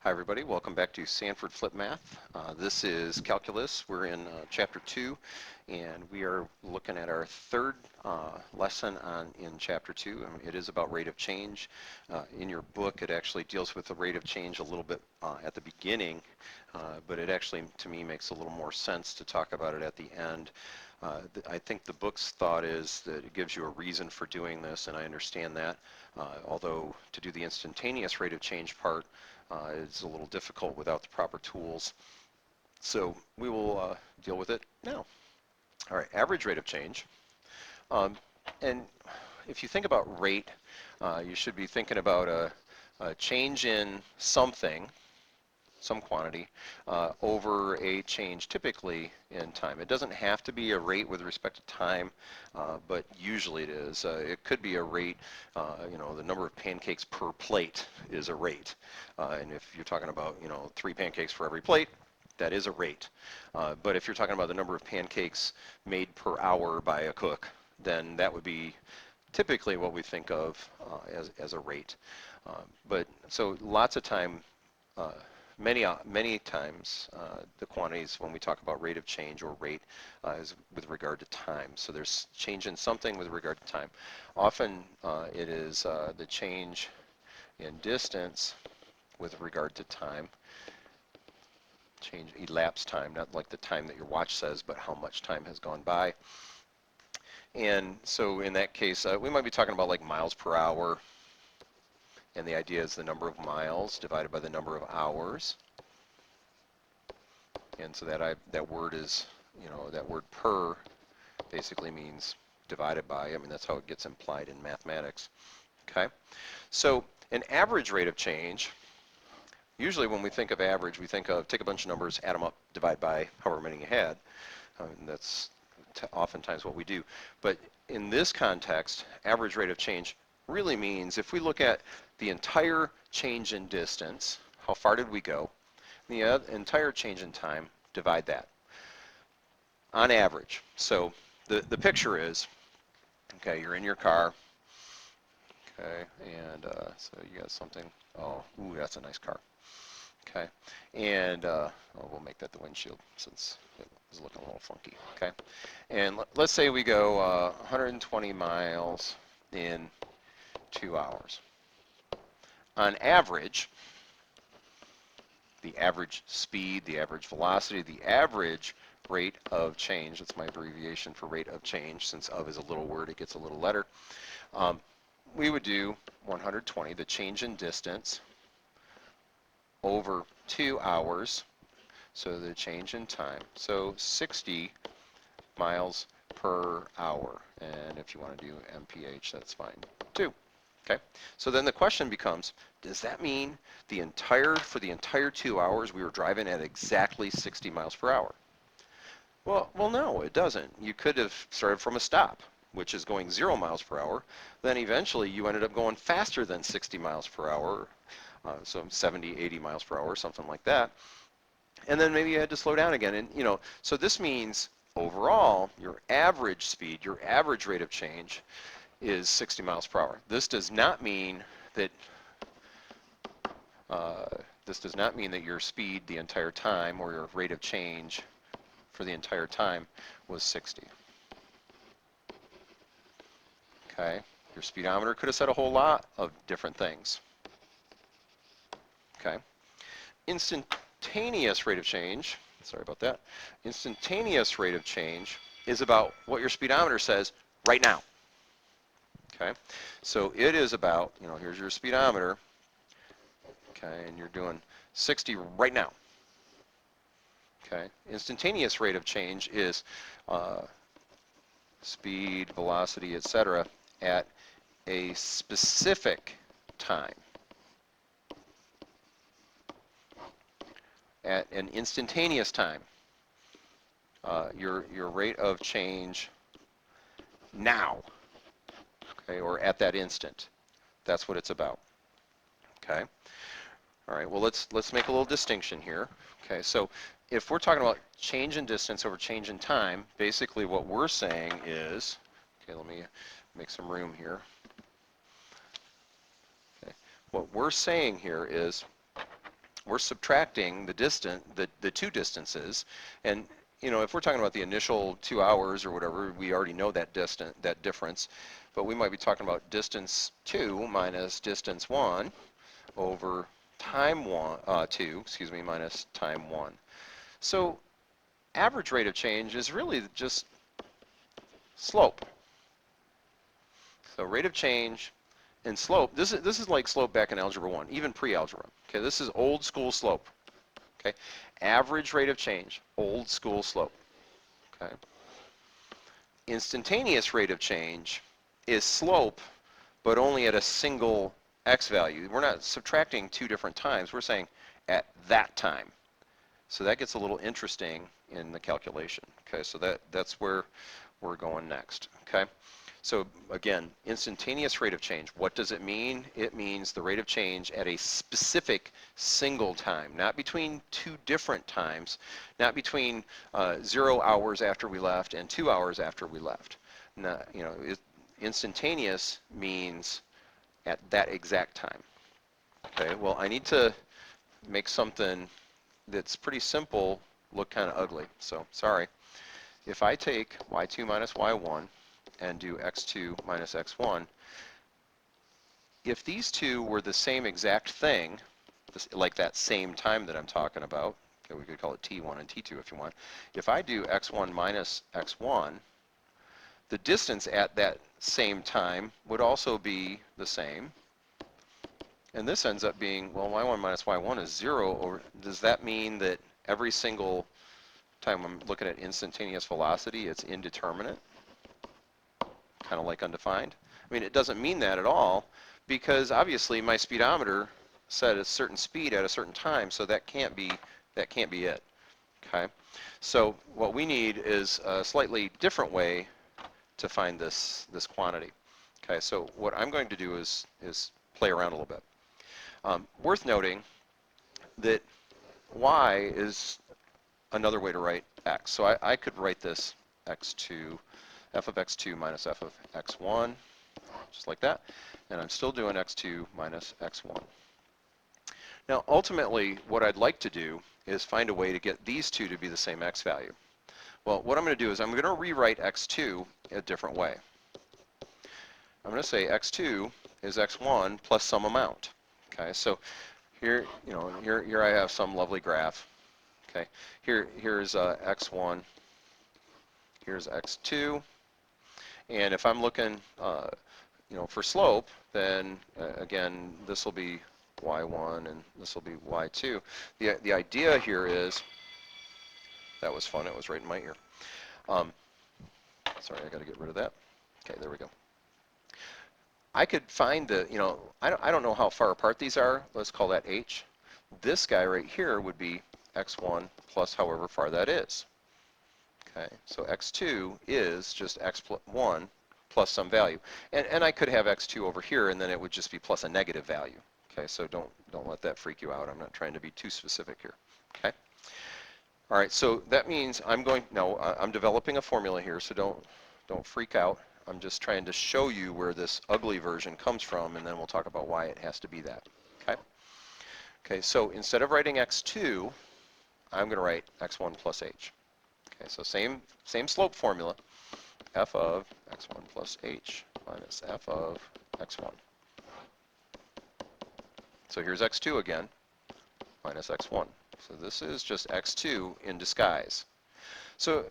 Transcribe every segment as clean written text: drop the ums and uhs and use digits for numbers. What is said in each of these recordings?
Hi everybody, welcome back to SanfordFlipMath. This is Calculus. We're in Chapter 2 and we are looking at our third lesson in Chapter 2. It is about rate of change. In your book it actually deals with the rate of change a little bit at the beginning, but it actually to me makes a little more sense to talk about it at the end. I think the book's thought is that it gives you a reason for doing this, and I understand that, although to do the instantaneous rate of change part is a little difficult without the proper tools. So we will deal with it now. All right, average rate of change. And if you think about rate, you should be thinking about a change in something, some quantity, over a change typically in time. It doesn't have to be a rate with respect to time, but usually it is. It could be a rate, the number of pancakes per plate is a rate. And if you're talking about, 3 pancakes for every plate, that is a rate. But if you're talking about the number of pancakes made per hour by a cook, then that would be typically what we think of as a rate. But so lots of time, many times the quantities when we talk about rate of change or rate is with regard to time. So there's change in something with regard to time. Often it is the change in distance with regard to time. Change elapsed time, not like the time that your watch says, but how much time has gone by. And so in that case, we might be talking about like miles per hour. And the idea is the number of miles divided by the number of hours. And so that word is, that word per basically means divided by. I mean, that's how it gets implied in mathematics. Okay? So an average rate of change, usually when we think of average, we think of take a bunch of numbers, add them up, divide by however many you had. That's oftentimes what we do. But in this context, average rate of change really means if we look at the entire change in distance, how far did we go, the entire change in time, divide that on average. So the picture is, okay, you're in your car, okay, and so you got something, oh, ooh, that's a nice car, okay, and we'll make that the windshield since it was looking a little funky, okay, and let's say we go 120 miles in 2 hours. On average, the average speed, the average velocity, the average rate of change, that's my abbreviation for rate of change, since of is a little word, it gets a little letter, we would do 120, the change in distance, over 2 hours, so the change in time, so 60 miles per hour, and if you want to do mph, that's fine too. Okay, so then the question becomes, does that mean for the entire 2 hours we were driving at exactly 60 miles per hour? Well, no, it doesn't. You could have started from a stop, which is going 0 miles per hour. Then eventually you ended up going faster than 60 miles per hour, so 70, 80 miles per hour, something like that. And then maybe you had to slow down again. And so this means overall your average speed, your average rate of change is 60 miles per hour. This does not mean that your speed the entire time or your rate of change for the entire time was 60. Okay, your speedometer could have said a whole lot of different things. Okay, instantaneous rate of change, sorry about that, instantaneous rate of change is about what your speedometer says right now. Okay, so it is about, here's your speedometer, okay, and you're doing 60 right now. Okay, instantaneous rate of change is speed, velocity, etc. at a specific time. At an instantaneous time, your rate of change now. Okay, or at that instant. That's what it's about. Okay. All right. Well, let's make a little distinction here. Okay. So if we're talking about change in distance over change in time, basically what we're saying is, okay, let me make some room here. Okay. What we're saying here is we're subtracting the two distances, and if we're talking about the initial 2 hours or whatever, we already know that difference, but we might be talking about distance 2 minus distance 1 over time 2, minus time 1. So average rate of change is really just slope. So rate of change and slope, this is like slope back in Algebra 1, even pre-algebra. Okay, this is old school slope. Okay, average rate of change, old school slope. Okay, instantaneous rate of change is slope, but only at a single x value. We're not subtracting two different times. We're saying at that time. So that gets a little interesting in the calculation. Okay, so that's where we're going next. Okay. So again, instantaneous rate of change, what does it mean? It means the rate of change at a specific single time, not between two different times, not between 0 hours after we left and 2 hours after we left. Not, instantaneous means at that exact time. Okay, well, I need to make something that's pretty simple look kind of ugly, so sorry. If I take y2 minus y1 and do x2 minus x1, if these two were the same exact thing, like that same time that I'm talking about, okay, we could call it t1 and t2 if you want. If I do x1 minus x1, the distance at that same time would also be the same. And this ends up being, well, y1 minus y1 is 0, or does that mean that every single time I'm looking at instantaneous velocity, it's indeterminate? Kind of like undefined. I mean, it doesn't mean that at all, because obviously my speedometer set a certain speed at a certain time, so that can't be it. Okay, so what we need is a slightly different way to find this quantity. Okay, so what I'm going to do is play around a little bit. Worth noting that y is another way to write x. So I could write this x2, f of x2 minus f of x1, just like that. And I'm still doing x2 minus x1. Now, ultimately, what I'd like to do is find a way to get these two to be the same x value. Well, what I'm going to do is I'm going to rewrite x2 a different way. I'm going to say x2 is x1 plus some amount. Okay, so here, here I have some lovely graph. Okay, here's x1, here's x2, and if I'm looking, for slope, then again, this will be y1 and this will be y2. The idea here is, that was fun, it was right in my ear. Sorry, I got to get rid of that. Okay, there we go. I could find the, I don't know how far apart these are. Let's call that h. This guy right here would be x1 plus however far that is. Okay, so x2 is just x1 plus some value. And I could have x2 over here, and then it would just be plus a negative value. Okay, so don't let that freak you out. I'm not trying to be too specific here. Okay. All right, so that means I'm developing a formula here, so don't freak out. I'm just trying to show you where this ugly version comes from, and then we'll talk about why it has to be that. Okay. Okay, so instead of writing x2, I'm going to write x1 plus h. Okay, so same slope formula, f of x1 plus h minus f of x1. So here's x2 again, minus x1. So this is just x2 in disguise. So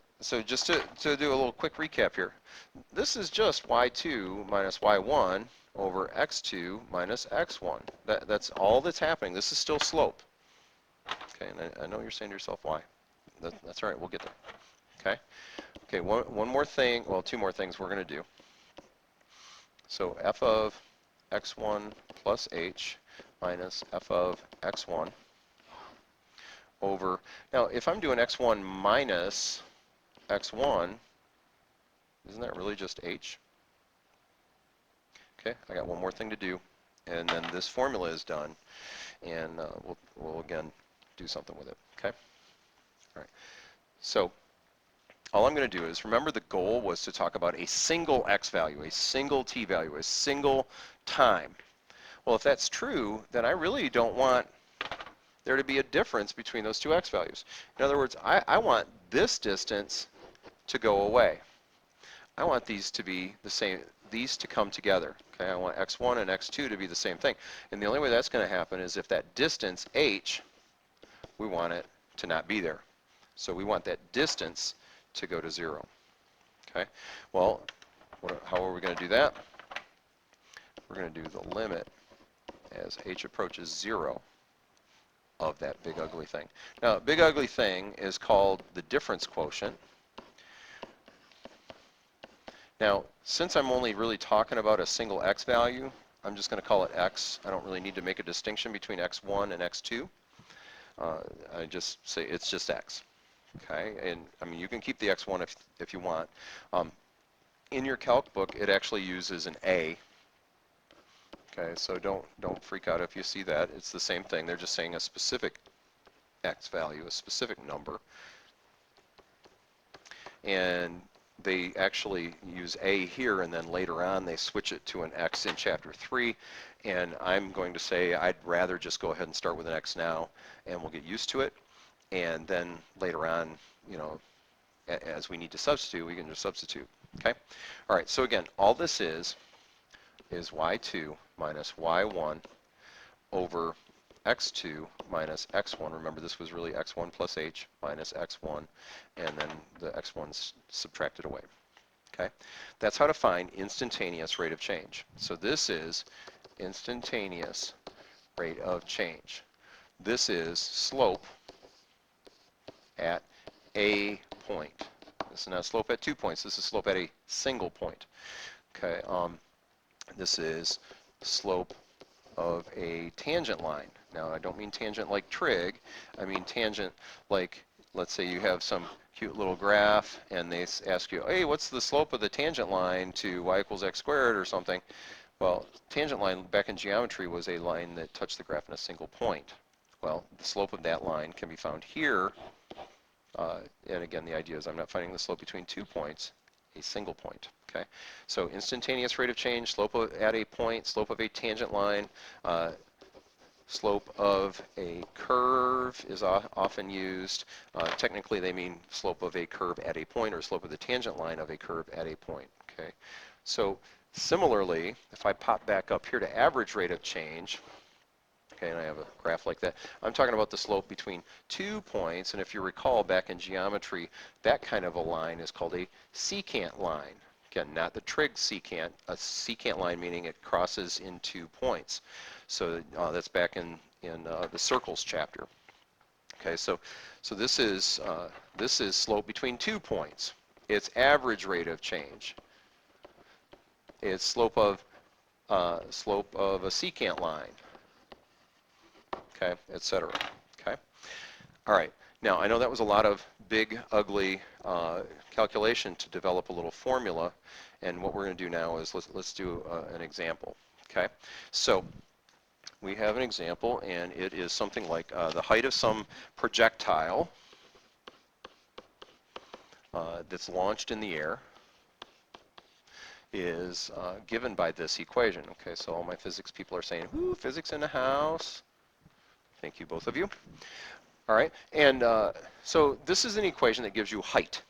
just to do a little quick recap here, this is just y2 minus y1 over x2 minus x1. That's all that's happening. This is still slope. Okay, and I know you're saying to yourself, why? That's all right, we'll get there. Okay? Okay, one more thing, well, two more things we're going to do. So f of x1 plus h minus f of x1 over, now if I'm doing x1 minus x1, isn't that really just h? Okay, I got one more thing to do, and then this formula is done, and we'll again do something with it. Okay? All right. So all I'm going to do is, remember the goal was to talk about a single x value, a single t value, a single time. Well, if that's true, then I really don't want there to be a difference between those two x values. In other words, I want this distance to go away. I want these to be the same, these to come together. Okay, I want x1 and x2 to be the same thing. And the only way that's going to happen is if that distance h, we want it to not be there. So we want that distance to go to 0. Okay, well, how are we going to do that? We're going to do the limit as h approaches 0 of that big ugly thing. Now, big ugly thing is called the difference quotient. Now, since I'm only really talking about a single x value, I'm just going to call it x. I don't really need to make a distinction between x1 and x2. I just say it's just x. Okay, and I mean you can keep the x1 if you want. In your calc book, it actually uses an a. Okay, so don't freak out if you see that. It's the same thing. They're just saying a specific x value, a specific number, and they actually use a here, and then later on they switch it to an x in chapter 3. And I'm going to say I'd rather just go ahead and start with an x now, and we'll get used to it. And then later on, you know, as we need to substitute, we can just substitute. Okay. All right. So again, all this is y2 minus y1 over x2 minus x1. Remember, this was really x1 plus h minus x1, and then the x1's subtracted away. Okay, that's how to find instantaneous rate of change. So this is instantaneous rate of change. This is slope at a point. This is not slope at 2 points. This is slope at a single point. Okay, this is slope of a tangent line. Now, I don't mean tangent like trig. I mean tangent like, let's say you have some cute little graph, and they ask you, hey, what's the slope of the tangent line to y equals x squared or something? Well, tangent line back in geometry was a line that touched the graph in a single point. Well, the slope of that line can be found here. And again, the idea is I'm not finding the slope between 2 points, a single point. Okay, so instantaneous rate of change, slope at a point, slope of a tangent line, slope of a curve is often used. Technically, they mean slope of a curve at a point, or slope of the tangent line of a curve at a point. Okay, so similarly, if I pop back up here to average rate of change, okay, and I have a graph like that, I'm talking about the slope between 2 points, and if you recall back in geometry, that kind of a line is called a secant line. Again, not the trig secant, a secant line meaning it crosses in 2 points. So that's back in the circles chapter. Okay, so this is slope between 2 points. It's average rate of change. It's slope of a secant line. Okay, etc. Okay. All right. Now I know that was a lot of big, ugly calculation to develop a little formula, and what we're going to do now is let's do an example. Okay. So we have an example, and it is something like the height of some projectile that's launched in the air is given by this equation. Okay, so all my physics people are saying, "Ooh, physics in the house." Thank you, both of you. All right, and so this is an equation that gives you height.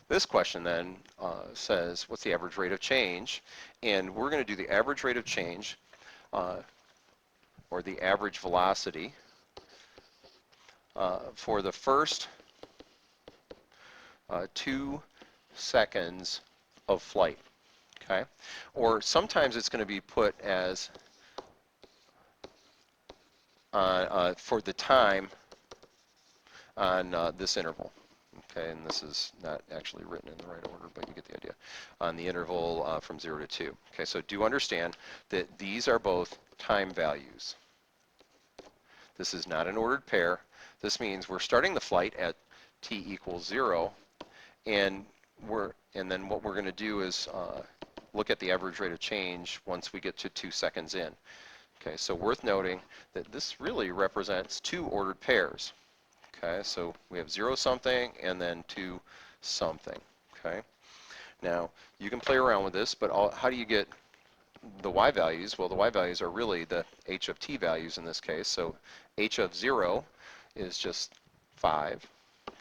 This question then says, what's the average rate of change? And we're going to do the average rate of change, or the average velocity, for the first 2 seconds of flight. Okay, or sometimes it's going to be put as for the time on this interval. Okay, and this is not actually written in the right order, but you get the idea. On the interval from 0 to 2. Okay, so do understand that these are both time values. This is not an ordered pair. This means we're starting the flight at t equals 0, and then what we're going to do is look at the average rate of change once we get to 2 seconds in. Okay, so worth noting that this really represents 2 ordered pairs. Okay, so we have 0 something and then 2 something. Okay, now you can play around with this, but how do you get the y values, well, the y values are really the h of t values in this case. So h of 0 is just 5.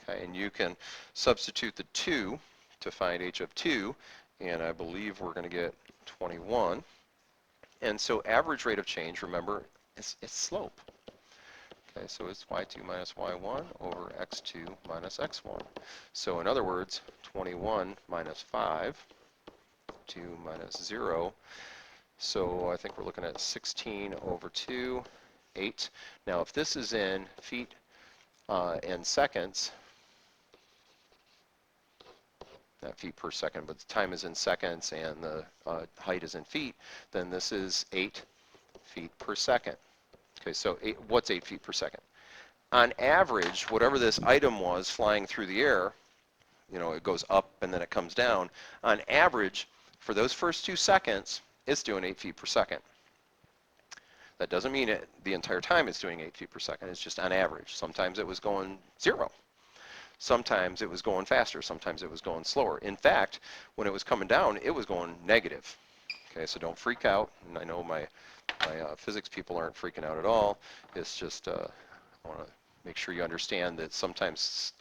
Okay, and you can substitute the 2 to find h of 2, and I believe we're going to get 21. And so average rate of change, remember, it's slope. Okay, so it's y2 minus y1 over x2 minus x1. So in other words, 21 minus 5, 2 minus 0. So I think we're looking at 16 over 2, 8. Now if this is in feet and seconds, not feet per second, but the time is in seconds and the height is in feet, then this is 8 feet per second. Okay, so what's 8 feet per second? On average, whatever this item was flying through the air, you know, it goes up and then it comes down. On average, for those first 2 seconds, it's doing 8 feet per second. That doesn't mean the entire time it's doing 8 feet per second. It's just on average. Sometimes it was going 0. Sometimes it was going faster. Sometimes it was going slower. In fact, when it was coming down, it was going negative. Okay, so don't freak out. And I know my physics people aren't freaking out at all. It's just I want to make sure you understand that sometimes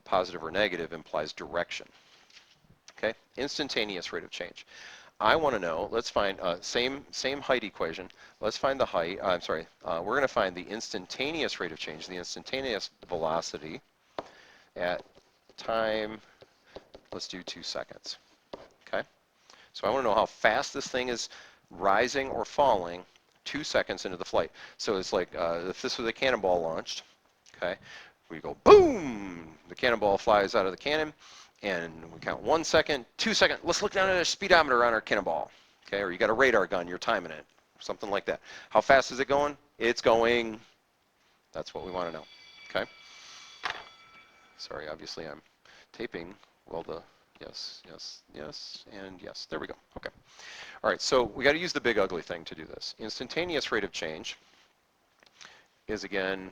positive or negative implies direction. Okay, instantaneous rate of change. I want to know, let's find, same height equation, let's find the height, we're going to find the instantaneous rate of change, the instantaneous velocity at time, let's do 2 seconds. Okay, so I want to know how fast this thing is rising or falling 2 seconds into the flight. So it's like if this was a cannonball launched, okay, we go boom, the cannonball flies out of the cannon, and we count 1 second, 2 seconds. Let's look down at a speedometer on our cannonball, okay, or you got a radar gun, you're timing it, something like that. How fast is it going? It's going, that's what we want to know, okay. Sorry, obviously I'm taping. Well, yes, yes, yes, and yes. There we go. Okay. All right, so we got to use the big ugly thing to do this. Instantaneous rate of change is, again,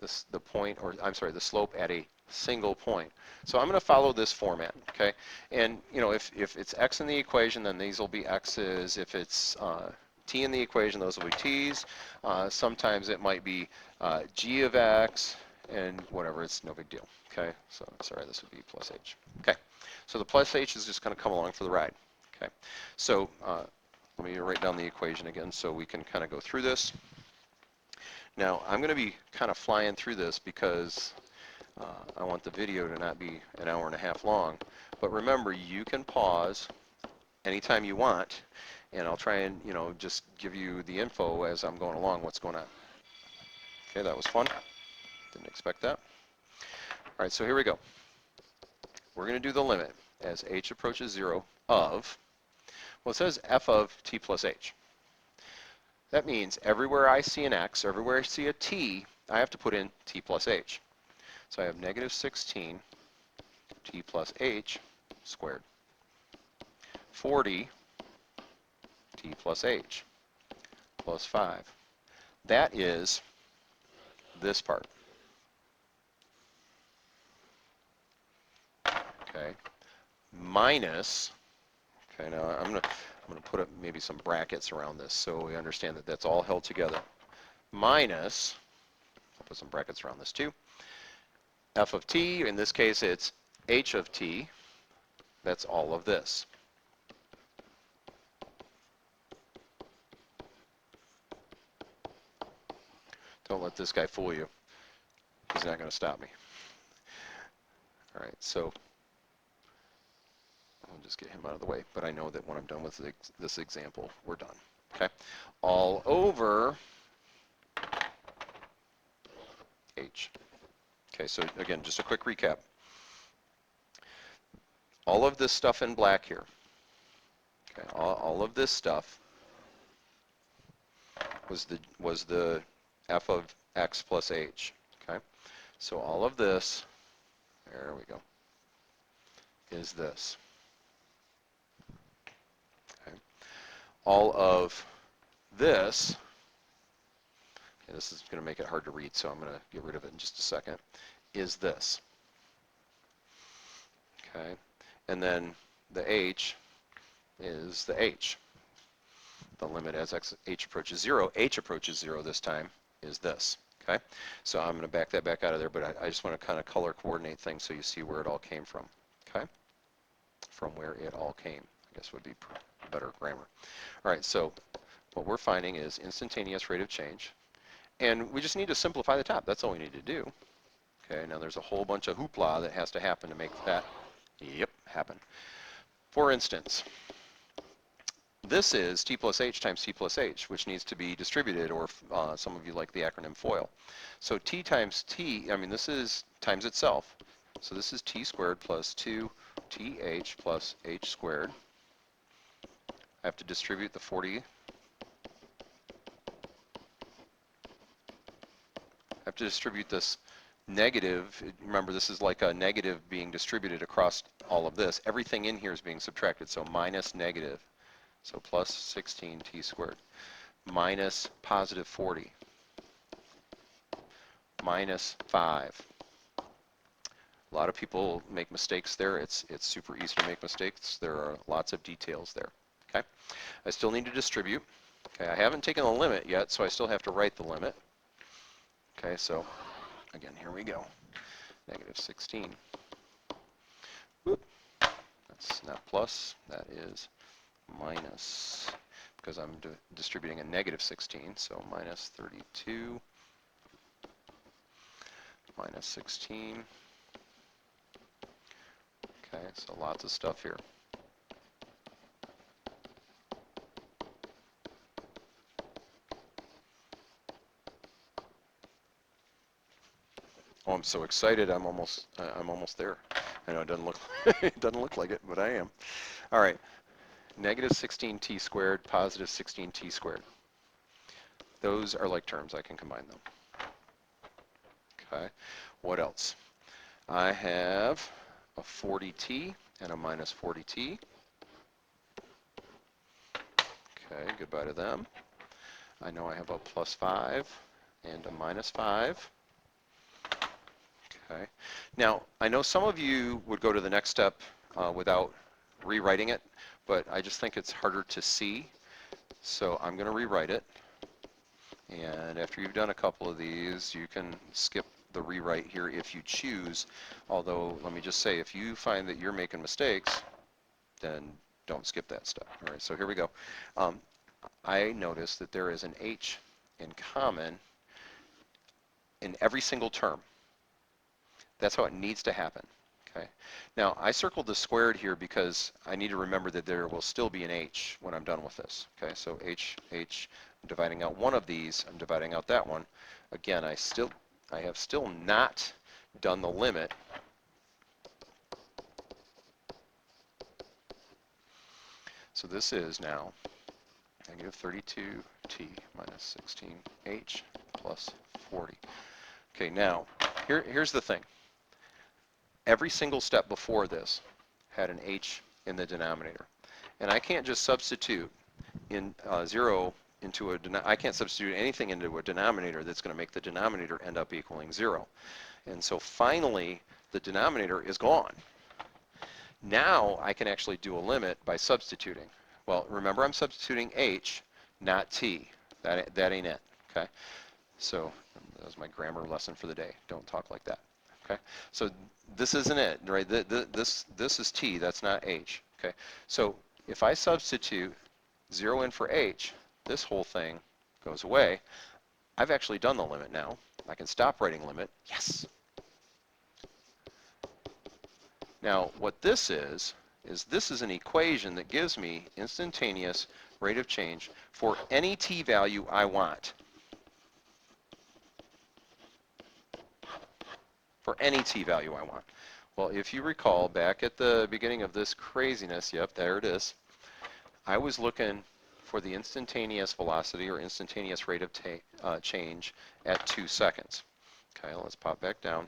the slope at a single point. So I'm going to follow this format, okay? And, you know, if it's x in the equation, then these will be x's. If it's t in the equation, those will be t's. Sometimes it might be g of x, and whatever, it's no big deal, okay? So, sorry, this would be plus h. Okay, so the plus h is just going to come along for the ride, okay? So let me write down the equation again so we can kind of go through this. Now, I'm going to be kind of flying through this because I want the video to not be an hour and a half long. But remember, you can pause anytime you want, and I'll try and, you know, just give you the info as I'm going along what's going on. Okay, that was fun. Didn't expect that. All right, so here we go. We're going to do the limit as h approaches 0 of, well, it says f of t plus h. That means everywhere I see an x, everywhere I see a t, I have to put in t plus h. So I have negative 16 t plus h squared. 40 t plus h plus 5. That is this part. Okay, minus, okay, now I'm going to put up maybe some brackets around this so we understand that that's all held together. Minus, I'll put some brackets around this too, f of t, in this case it's h of t, that's all of this. Don't let this guy fool you. He's not going to stop me. All right, so I'll just get him out of the way, but I know that when I'm done with this example, we're done. Okay, all over h. Okay, so again, just a quick recap. All of this stuff in black here, okay, all of this stuff was the f of x plus h. Okay, so all of this, there we go, is this. Okay, all of this. Okay, this is going to make it hard to read, so I'm going to get rid of it in just a second. Is this. Okay, and then the h is the h. The limit as h approaches 0, h approaches 0 this time, is this. Okay, so I'm going to back that back out of there, but I just want to kind of color coordinate things so you see where it all came from. Okay, from where it all came, I guess would be better grammar. All right, so what we're finding is instantaneous rate of change, and we just need to simplify the top. That's all we need to do. Okay, now there's a whole bunch of hoopla that has to happen to make that, happen. For instance, this is t plus h times t plus h, which needs to be distributed, or some of you like the acronym FOIL. So t times t, this is times itself. So this is t squared plus 2th plus h squared. I have to distribute the 40. I have to distribute this negative. Remember, this is like a negative being distributed across all of this. Everything in here is being subtracted, so minus negative. So plus 16t squared, minus positive 40, minus 5. A lot of people make mistakes there. It's super easy to make mistakes. There are lots of details there. Okay, I still need to distribute. Okay, I haven't taken the limit yet, so I still have to write the limit. Okay, so again, here we go. Negative 16. Whoop. That's not plus. That is minus, because I'm distributing a negative 16, so minus 32, minus 16. Okay, so lots of stuff here. Oh, I'm so excited! I'm almost there. I know it doesn't look it doesn't look like it, but I am. All right. Negative 16t squared, positive 16t squared. Those are like terms. I can combine them. Okay. What else? I have a 40t and a minus 40t. Okay, goodbye to them. I know I have a plus 5 and a minus 5. Okay. Now, I know some of you would go to the next step without rewriting it, but I just think it's harder to see, so I'm going to rewrite it. And after you've done a couple of these, you can skip the rewrite here if you choose. Although, let me just say, if you find that you're making mistakes, then don't skip that step. All right, so here we go. I noticed that there is an h in common in every single term. That's how it needs to happen. Okay. Now, I circled the squared here because I need to remember that there will still be an h when I'm done with this. Okay, so h, I'm dividing out one of these, I'm dividing out that one. Again, I have still not done the limit. So this is now negative 32t minus 16h plus 40. Okay, now, here's the thing. Every single step before this had an h in the denominator. And I can't just substitute in 0 into a, I can't substitute anything into a denominator that's going to make the denominator end up equaling 0. And so finally, the denominator is gone. Now I can actually do a limit by substituting. Well, remember, I'm substituting h, not t. That ain't it. Okay? So that was my grammar lesson for the day. Don't talk like that. Okay? So this isn't it, right? This is t, that's not h. Okay? So if I substitute 0 in for h, this whole thing goes away. I've actually done the limit now. I can stop writing limit. Yes! Now, what this is this is an equation that gives me instantaneous rate of change for any t value I want. For any t value I want. Well, if you recall, back at the beginning of this craziness, yep, there it is, I was looking for the instantaneous velocity or instantaneous rate of change at 2 seconds. Okay, let's pop back down.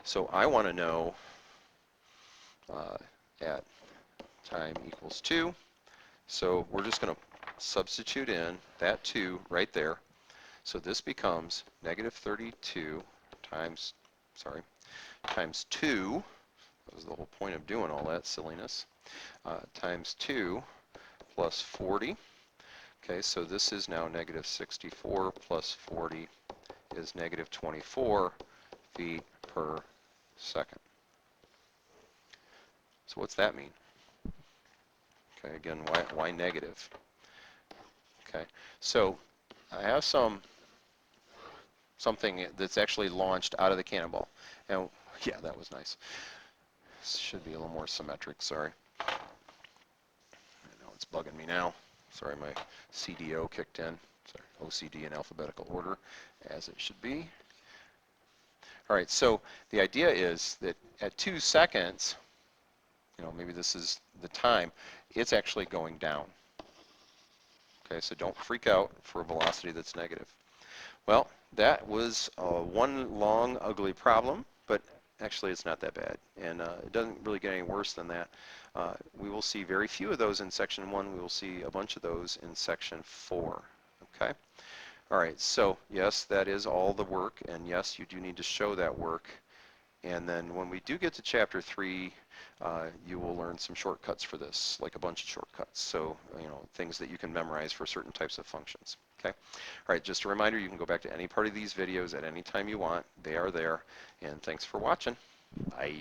So I want to know at time equals 2. So we're just going to substitute in that 2 right there. So this becomes negative 32 times 2. That was the whole point of doing all that silliness. times 2 plus 40. Okay, so this is now negative 64 plus 40 is negative 24 feet per second. So what's that mean? Okay, again, why negative? Okay, so I have something that's actually launched out of the cannonball. And yeah, that was nice. This should be a little more symmetric, sorry. I know it's bugging me now. Sorry, my CDO kicked in. Sorry, OCD in alphabetical order, as it should be. All right, so the idea is that at 2 seconds, maybe this is the time, it's actually going down. Okay, so don't freak out for a velocity that's negative. Well, that was one long, ugly problem, but actually it's not that bad, and it doesn't really get any worse than that. We will see very few of those in section 1. We will see a bunch of those in section 4. Okay? All right, so yes, that is all the work, and yes, you do need to show that work. And then when we do get to chapter 3, you will learn some shortcuts for this, like a bunch of shortcuts. So, things that you can memorize for certain types of functions. Okay. All right, just a reminder, you can go back to any part of these videos at any time you want. They are there. And thanks for watching. Bye.